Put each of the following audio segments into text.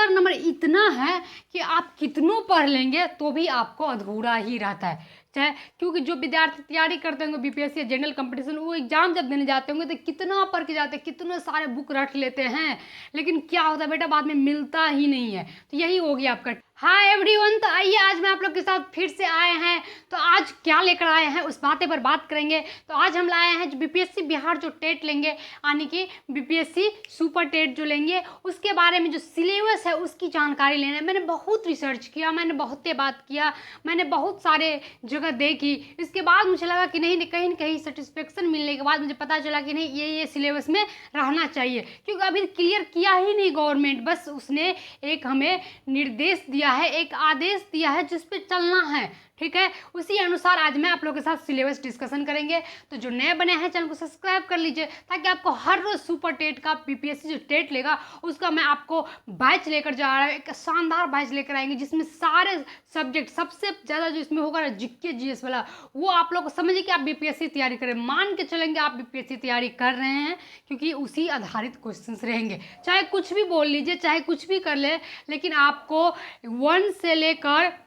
उसका नंबर इतना है कि आप कितनों पढ़ लेंगे तो भी आपको अधूरा ही रहता है। चाहे क्योंकि जो विद्यार्थी तैयारी करते होंगे बीपीएससी या जनरल कंपटीशन, वो एग्जाम जब देने जाते होंगे तो कितना पढ़ के जाते हैं, कितने सारे बुक रट लेते हैं, लेकिन क्या होता है बेटा, बाद में मिलता ही नहीं है। तो यही हो गया आपका। हाय एवरीवन, तो आइए आज मैं आप लोग के साथ फिर से आए हैं। तो आज क्या लेकर आए हैं उस बातें पर बात करेंगे। तो आज हम लाए हैं जो बीपीएससी बिहार जो टेट लेंगे, यानी कि बीपीएससी सुपर टेट जो लेंगे, उसके बारे में जो सिलेबस है उसकी जानकारी लेना है। मैंने बहुत रिसर्च किया, मैंने बहुत बात किया, मैंने बहुत सारे जगह देखी। इसके बाद मुझे लगा कि नहीं, कहीं ना कहीं सेटिस्फेक्शन मिलने के बाद मुझे पता चला कि नहीं, ये सिलेबस में रहना चाहिए, क्योंकि अभी क्लियर किया ही नहीं गवर्नमेंट, बस उसने एक हमें निर्देश दिया है, एक आदेश दिया है जिस पे चलना है। ठीक है, उसी अनुसार आज मैं आप लोगों के साथ सिलेबस डिस्कशन करेंगे। तो जो नए बने हैं चैनल को सब्सक्राइब कर लीजिए, ताकि आपको हर रोज सुपर टेट का बीपीएससी जो टेट लेगा उसका मैं आपको बैच लेकर जा रहा हूँ। एक शानदार बैच लेकर आएंगे जिसमें सारे सब्जेक्ट, सबसे ज़्यादा जो इसमें होगा जीके जीएस वाला, वो आप लोग को समझिए कि आप बीपीएससी तैयारी करें। मान के चलेंगे आप बीपीएससी तैयारी कर रहे हैं, क्योंकि उसी आधारित क्वेश्चंस रहेंगे। चाहे कुछ भी बोल लीजिए, चाहे कुछ भी कर ले, लेकिन आपको 1 से लेकर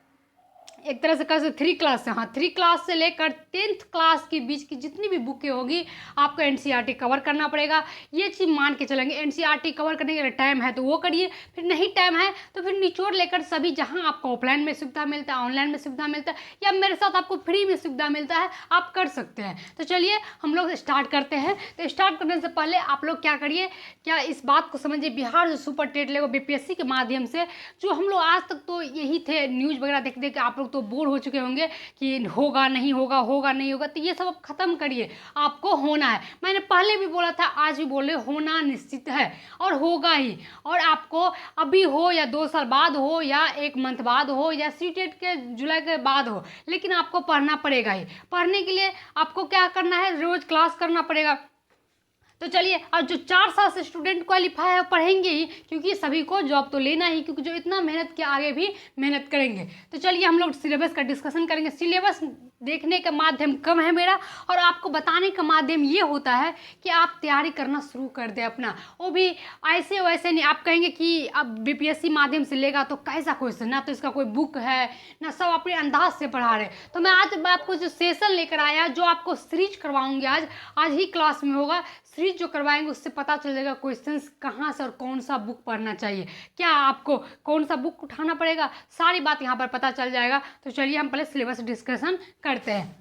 एक तरह से कह सकते 3 क्लास से, हाँ 3 क्लास से लेकर 10th क्लास के बीच की जितनी भी बुकें होगी आपको एनसीईआरटी कवर करना पड़ेगा। ये चीज़ मान के चलेंगे। एनसीईआरटी कवर करने के लिए टाइम है तो वो करिए, फिर नहीं टाइम है तो फिर निचोड़ लेकर सभी, जहाँ आपको ऑफलाइन में सुविधा मिलता है, ऑनलाइन में सुविधा मिलता है, या मेरे साथ आपको फ्री में सुविधा मिलता है, आप कर सकते हैं। तो चलिए हम लोग स्टार्ट करते हैं। तो स्टार्ट करने से पहले आप लोग क्या करिए, क्या इस बात को समझिए, बिहार जो सुपर टेट लेगा बीपीएससी के माध्यम से, जो हम लोग आज तक तो यही थे, न्यूज़ वगैरह देख देख के आप लोग तो बोर हो चुके होंगे कि होगा नहीं होगा, होगा नहीं होगा। तो ये सब अब खत्म करिए, आपको होना है। मैंने पहले भी बोला था, आज भी बोले, होना निश्चित है और होगा ही। और आपको अभी हो या 2 साल बाद हो या 1 मंथ बाद हो या सीटेट के जुलाई के बाद हो, लेकिन आपको पढ़ना पड़ेगा ही। पढ़ने के लिए आपको क्या करना है, रोज क्लास करना पड़ेगा। तो चलिए, और जो 4 साल से स्टूडेंट क्वालिफाई है पढ़ेंगे ही, क्योंकि सभी को जॉब तो लेना ही, क्योंकि जो इतना मेहनत किया आगे भी मेहनत करेंगे। तो चलिए हम लोग सिलेबस का डिस्कशन करेंगे। सिलेबस देखने का माध्यम कम है मेरा, और आपको बताने का माध्यम ये होता है कि आप तैयारी करना शुरू कर दें अपना। वो भी ऐसे वैसे नहीं। आप कहेंगे कि अब बीपीएससी माध्यम से लेगा तो कैसा क्वेश्चन, ना तो इसका कोई बुक है, ना सब अपने अंदाज से पढ़ा रहे। तो मैं आज आपको जो सेशन लेकर आया, जो आपको सीरीज करवाऊंगी, आज ही क्लास में होगा। सीरीज जो करवाएंगे उससे पता चल जाएगा क्वेश्चंस कहाँ से और कौन सा बुक पढ़ना चाहिए, क्या आपको कौन सा बुक उठाना पड़ेगा, सारी बात यहाँ पर पता चल जाएगा। तो चलिए हम पहले सिलेबस डिस्कशन करते हैं।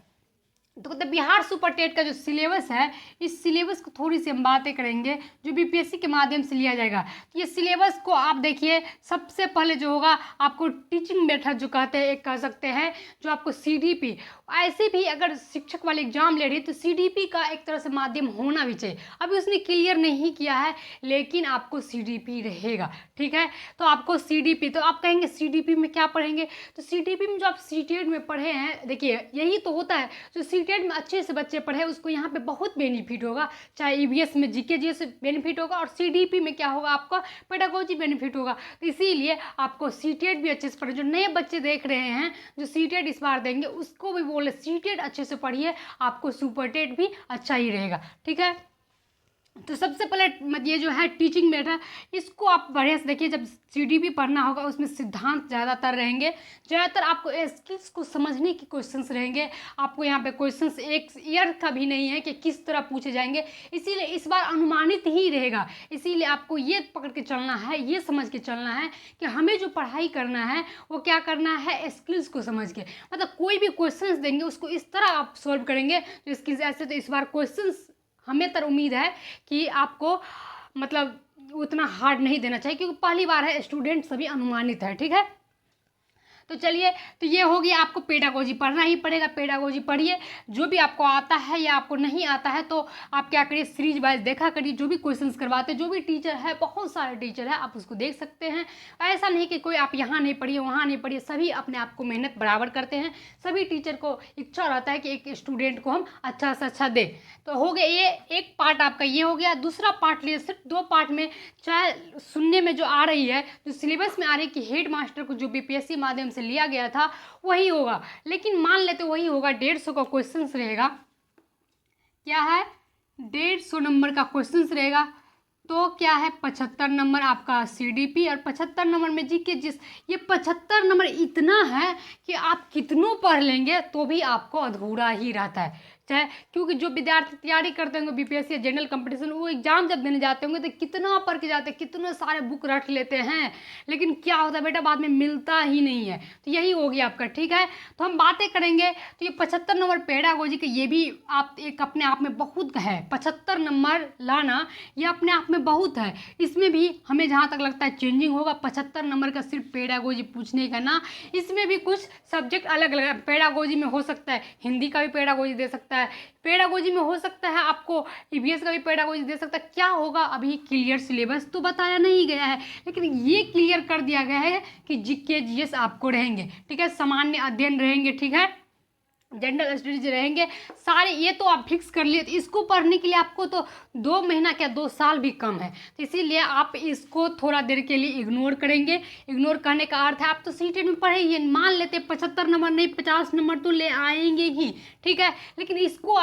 तो बिहार सुपर टेट का जो सिलेबस है, इस सिलेबस को थोड़ी सी हम बातें करेंगे जो बीपीएससी के माध्यम से लिया जाएगा। तो ये सिलेबस को आप देखिए, सबसे पहले जो होगा आपको टीचिंग मेथड जो कहते हैं, एक कह सकते हैं जो आपको सीडीपी, ऐसे भी अगर शिक्षक वाले एग्जाम ले रही है तो सीडीपी का एक तरह से माध्यम होना भी चाहिए। अभी उसने क्लियर नहीं किया है, लेकिन आपको सीडीपी रहेगा। ठीक है, तो आपको सीडीपी, तो आप कहेंगे सीडीपी में क्या पढ़ेंगे, तो सीडीपी में जो आप सीटेट में पढ़े हैं, देखिए यही तो होता है, जो सीटेट में अच्छे से बच्चे पढ़े उसको यहाँ पे बहुत बेनिफिट होगा। चाहे ईवीएस में जीके जीएस बेनिफिट होगा, और सीडीपी में क्या होगा, आपका पेडागोजी बेनिफिट होगा। तो इसीलिए आपको सीटेट भी अच्छे से पढ़े। जो नए बच्चे देख रहे हैं जो सीटेट इस बार देंगे, उसको भी बोले सीटेट अच्छे से पढ़िए, आपको सुपर टेट भी अच्छा ही रहेगा। ठीक है, तो सबसे पहले ये जो है टीचिंग मेथड, इसको आप बढ़िया से देखिए। जब सीडीपी पढ़ना होगा उसमें सिद्धांत ज़्यादातर रहेंगे, ज़्यादातर आपको स्किल्स को समझने के क्वेश्चंस रहेंगे। आपको यहाँ पे क्वेश्चंस एक ईयर का भी नहीं है कि किस तरह पूछे जाएंगे, इसीलिए इस बार अनुमानित ही रहेगा। इसीलिए आपको ये पकड़ के चलना है, ये समझ के चलना है कि हमें जो पढ़ाई करना है वो क्या करना है, स्किल्स को समझ के। मतलब कोई भी क्वेश्चंस देंगे उसको इस तरह आप सॉल्व करेंगे जो स्किल्स ऐसे। तो इस बार क्वेश्चंस हमें तो उम्मीद है कि आपको मतलब उतना हार्ड नहीं देना चाहिए, क्योंकि पहली बार है, स्टूडेंट सभी अनुमानित है। ठीक है, तो चलिए, तो ये हो गया, आपको पेडागोजी पढ़ना ही पड़ेगा। पेडागोजी पढ़िए, जो भी आपको आता है या आपको नहीं आता है तो आप क्या करिए, सीरीज वाइज देखा करिए। जो भी क्वेश्चंस करवाते, जो भी टीचर है, बहुत सारे टीचर है, आप उसको देख सकते हैं। ऐसा नहीं कि कोई आप यहाँ नहीं पढ़िए वहाँ नहीं पढ़िए, सभी अपने आप को मेहनत बराबर करते हैं। सभी टीचर को इच्छा रहता है कि एक स्टूडेंट को हम अच्छा से अच्छा दें। तो हो गया, ये एक पार्ट आपका ये हो गया। दूसरा पार्ट लिए, सिर्फ 2 पार्ट में, चाहे सुनने में जो आ रही है, जो सिलेबस में आ रही है कि हेड मास्टर को जो बीपीएससी माध्यम से लिया गया था वही होगा, लेकिन मान लेते वही होगा। 150 का क्वेश्चंस रहेगा। क्या है, 150 नंबर का क्वेश्चंस रहेगा। तो क्या है 75 नंबर आपका सीडीपी और 75 नंबर में जीके। ये 75 नंबर इतना है कि आप कितनों पढ़ लेंगे तो भी आपको अधूरा ही रहता है। चाहे क्योंकि जो विद्यार्थी तैयारी करते होंगे बीपीएससी या जनरल कंपटीशन, वो एग्जाम जब देने जाते होंगे तो कितना पढ़ के जाते हैं, कितने सारे बुक रट लेते हैं, लेकिन क्या होता है बेटा बाद में मिलता ही नहीं है। तो यही हो गया आपका। ठीक है, तो हम बातें करेंगे। तो ये 75 नंबर पेडागोजी के, ये भी आप एक अपने आप में बहुत है। 75 नंबर लाना ये अपने आप में बहुत है। इसमें भी हमें जहाँ तक लगता है चेंजिंग होगा। 75 नंबर का सिर्फ पेडागोजी पूछने का ना, इसमें भी कुछ सब्जेक्ट अलग अलग है। पेडागोजी में हो सकता है हिंदी का भी पेडागोजी दे सकता है, पेडागोजी में हो सकता है आपको ईवीएस का भी पेडागोजी दे सकता है। क्या होगा अभी क्लियर सिलेबस तो बताया नहीं गया है, लेकिन ये क्लियर कर दिया गया है कि जीके जीएस आपको रहेंगे। ठीक है, सामान्य अध्ययन रहेंगे, ठीक है, जनरल स्टडीज रहेंगे सारे। ये तो आप फिक्स कर लिए। तो इसको पढ़ने के लिए आपको तो 2 महीना क्या 2 साल भी कम है। तो इसीलिए आप इसको थोड़ा देर के लिए इग्नोर करेंगे। इग्नोर करने का अर्थ है आप तो सीटेट में पढ़ेंगे, मान लेते 75 नंबर नहीं 50 नंबर तो ले आएंगे ही। ठीक है, लेकिन इसको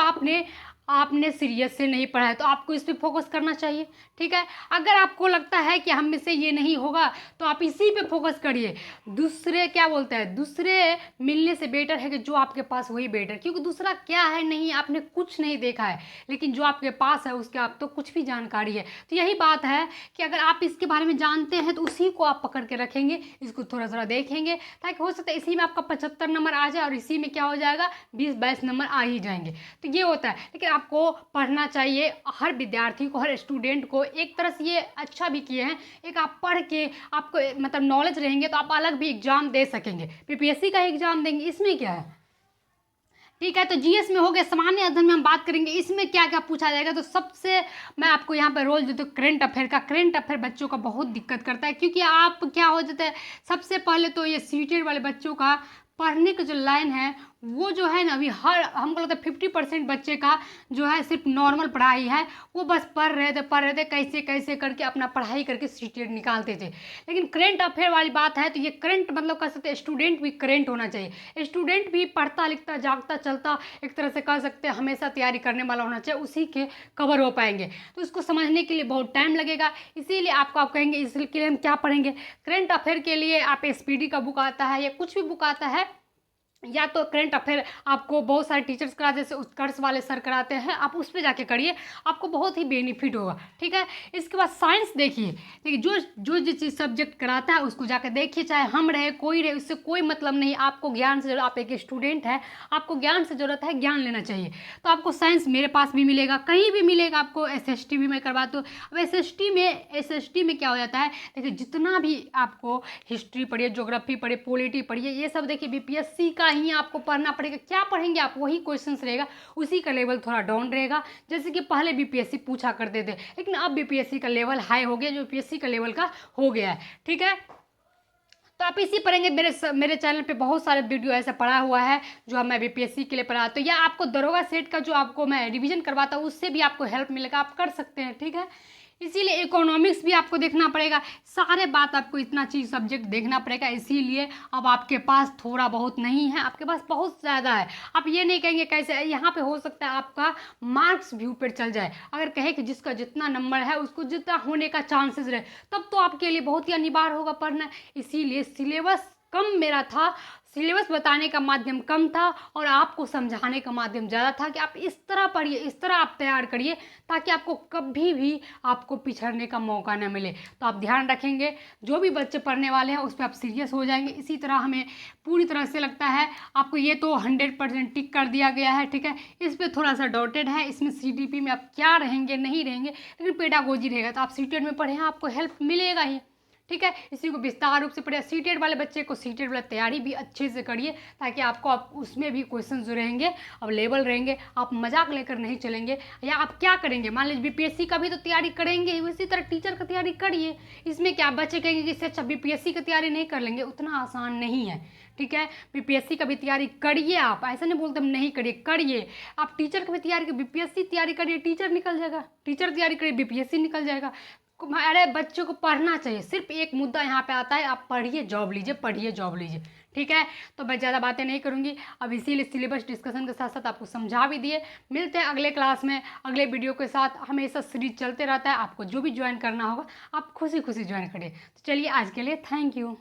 आपने सीरियस से नहीं पढ़ा है तो आपको इस पर फोकस करना चाहिए। ठीक है, अगर आपको लगता है कि हम में से ये नहीं होगा तो आप इसी पे फोकस करिए। दूसरे क्या बोलते हैं, दूसरे मिलने से बेटर है कि जो आपके पास वही बेटर, क्योंकि दूसरा क्या है नहीं, आपने कुछ नहीं देखा है, लेकिन जो आपके पास है उसके आप तो कुछ भी जानकारी है। तो यही बात है कि अगर आप इसके बारे में जानते हैं तो उसी को आप पकड़ के रखेंगे, इसको थोड़ा थोड़ा देखेंगे, ताकि हो सकता है इसी में आपका 75 नंबर आ जाए और इसी में क्या हो जाएगा 20-22 नंबर आ ही जाएंगे। तो ये होता है। लेकिन आपको पढ़ना चाहिए, हर विद्यार्थी को, हर स्टूडेंट को। एक तरह से ये अच्छा भी किए हैं, एक आप पढ़ के आपको मतलब नॉलेज रहेंगे तो आप अलग भी एग्जाम दे सकेंगे। बीपीएससी का एग्जाम देंगे, इसमें क्या है। ठीक है, तो जीएस में हो गया। सामान्य अध्ययन में हम बात करेंगे, इसमें क्या क्या पूछा जाएगा। तो सबसे मैं आपको यहाँ पे रोल देती हूँ करंट अफेयर का। करंट अफेयर बच्चों का बहुत दिक्कत करता है, क्योंकि आप क्या हो जाता है, सबसे पहले तो ये सीटेड वाले बच्चों का पढ़ने का जो लाइन है वो जो है ना, अभी हर हमको लगता है 50% बच्चे का जो है सिर्फ नॉर्मल पढ़ाई है, वो बस पढ़ रहे थे कैसे कैसे करके अपना पढ़ाई करके सीटेट निकालते थे। लेकिन करंट अफेयर वाली बात है तो ये करंट मतलब कह सकते हैं स्टूडेंट भी करंट होना चाहिए। स्टूडेंट भी पढ़ता लिखता जागता चलता एक तरह से कह सकते हैं हमेशा तैयारी करने वाला होना चाहिए, उसी के कवर हो पाएंगे। तो इसको समझने के लिए बहुत टाइम लगेगा, इसीलिए आप कहेंगे इसके लिए हम क्या पढ़ेंगे। करंट अफेयर के लिए आप एसपीडी का बुक आता है या कुछ भी बुक आता है, या तो करंट अफेयर आपको बहुत सारे टीचर्स कराते जैसे उत्कर्ष वाले सर कराते हैं, आप उस पर जाके करिए, आपको बहुत ही बेनिफिट होगा। ठीक है, इसके बाद साइंस देखिए जो चीज़ सब्जेक्ट कराता है उसको जाकर देखिए, चाहे हम रहे कोई रहे, उससे कोई मतलब नहीं। आपको ज्ञान से, आप एक स्टूडेंट है, आपको ज्ञान से ज़रूरत है, ज्ञान लेना चाहिए। तो आपको साइंस मेरे पास भी मिलेगा, कहीं भी मिलेगा आपको। एसएसटी भी मैं करवाती हूँ। अब एसएसटी में क्या हो जाता है, देखिए जितना भी आपको हिस्ट्री पढ़िए, ज्योग्राफी पढ़िए, पॉलिटी पढ़िए, ये सब देखिए बीपीएससी का ही आपको पढ़ना पड़ेगा। क्या पढ़ेंगे आप, वही क्वेश्चंस रहेगा, उसी का लेवल थोड़ा डाउन रहेगा। जैसे कि पहले बीपीएससी पूछा करते थे, लेकिन अब बीपीएससी का लेवल हाई हो गया, जो बीपीएससी का लेवल का हो गया है। ठीक है, तो आप इसी पढ़ेंगे। मेरे चैनल पे बहुत सारे वीडियो ऐसा पड़ा हुआ है जो मैं बीपीएससी के लिए पढ़ा, तो या आपको दरोगा सेट का जो आपको मैं रिवीजन करवाता हूँ उससे भी आपको हेल्प मिलेगा, आप कर सकते हैं। ठीक है, इसीलिए इकोनॉमिक्स भी आपको देखना पड़ेगा, सारे बात आपको इतना चीज़ सब्जेक्ट देखना पड़ेगा। इसीलिए अब आपके पास थोड़ा बहुत नहीं है, आपके पास बहुत ज़्यादा है। आप ये नहीं कहेंगे कैसे, यहाँ पे हो सकता है आपका मार्क्स व्यू पर चल जाए, अगर कहे कि जिसका जितना नंबर है उसको जितना होने का चांसेस रहे, तब तो आपके लिए बहुत ही अनिवार्य होगा पढ़ना। इसीलिए सिलेबस कम मेरा था, सिलेबस बताने का माध्यम कम था और आपको समझाने का माध्यम ज़्यादा था कि आप इस तरह पढ़िए, इस तरह आप तैयार करिए, ताकि आपको कभी भी आपको पिछड़ने का मौका न मिले। तो आप ध्यान रखेंगे, जो भी बच्चे पढ़ने वाले हैं उस पर आप सीरियस हो जाएंगे। इसी तरह हमें पूरी तरह से लगता है आपको ये तो 100% टिक कर दिया गया है। ठीक है, इस पर थोड़ा सा डाउटेड है, इसमें सीटीपी में आप क्या रहेंगे नहीं रहेंगे, लेकिन पेडागोजी रहेगा तो आप सीटेट में पढ़ें, आपको हेल्प मिलेगा ही। ठीक है, इसी को विस्तार रूप से पढ़िए। सीटेट वाले बच्चे को सीटेट वाला तैयारी भी अच्छे से करिए, ताकि आपको आप उसमें भी क्वेश्चन जो रहेंगे अवेलेबल रहेंगे, आप मजाक लेकर नहीं चलेंगे। या आप क्या करेंगे, मान लीजिए बीपीएससी का भी तो तैयारी करेंगे, उसी तरह टीचर का तैयारी करिए। इसमें क्या बच्चे कहेंगे कि इससे अच्छा बीपीएससी की तैयारी नहीं कर लेंगे, उतना आसान नहीं है। ठीक है, बीपीएससी का भी तैयारी करिए, आप ऐसा नहीं बोलते हम नहीं करिए, करिए। आप टीचर की भी तैयारी, बीपीएससी तैयारी करिए, टीचर निकल जाएगा, टीचर तैयारी करिए बीपीएससी निकल जाएगा। अरे बच्चों को पढ़ना चाहिए, सिर्फ एक मुद्दा यहाँ पे आता है, आप पढ़िए जॉब लीजिए, पढ़िए जॉब लीजिए, ठीक है। तो मैं ज़्यादा बातें नहीं करूँगी, अब इसीलिए सिलेबस डिस्कशन के साथ साथ आपको समझा भी दिए। मिलते हैं अगले क्लास में अगले वीडियो के साथ। हमेशा सीरीज चलते रहता है, आपको जो भी ज्वाइन करना होगा आप खुशी खुशी ज्वाइन करिए। तो चलिए आज के लिए थैंक यू।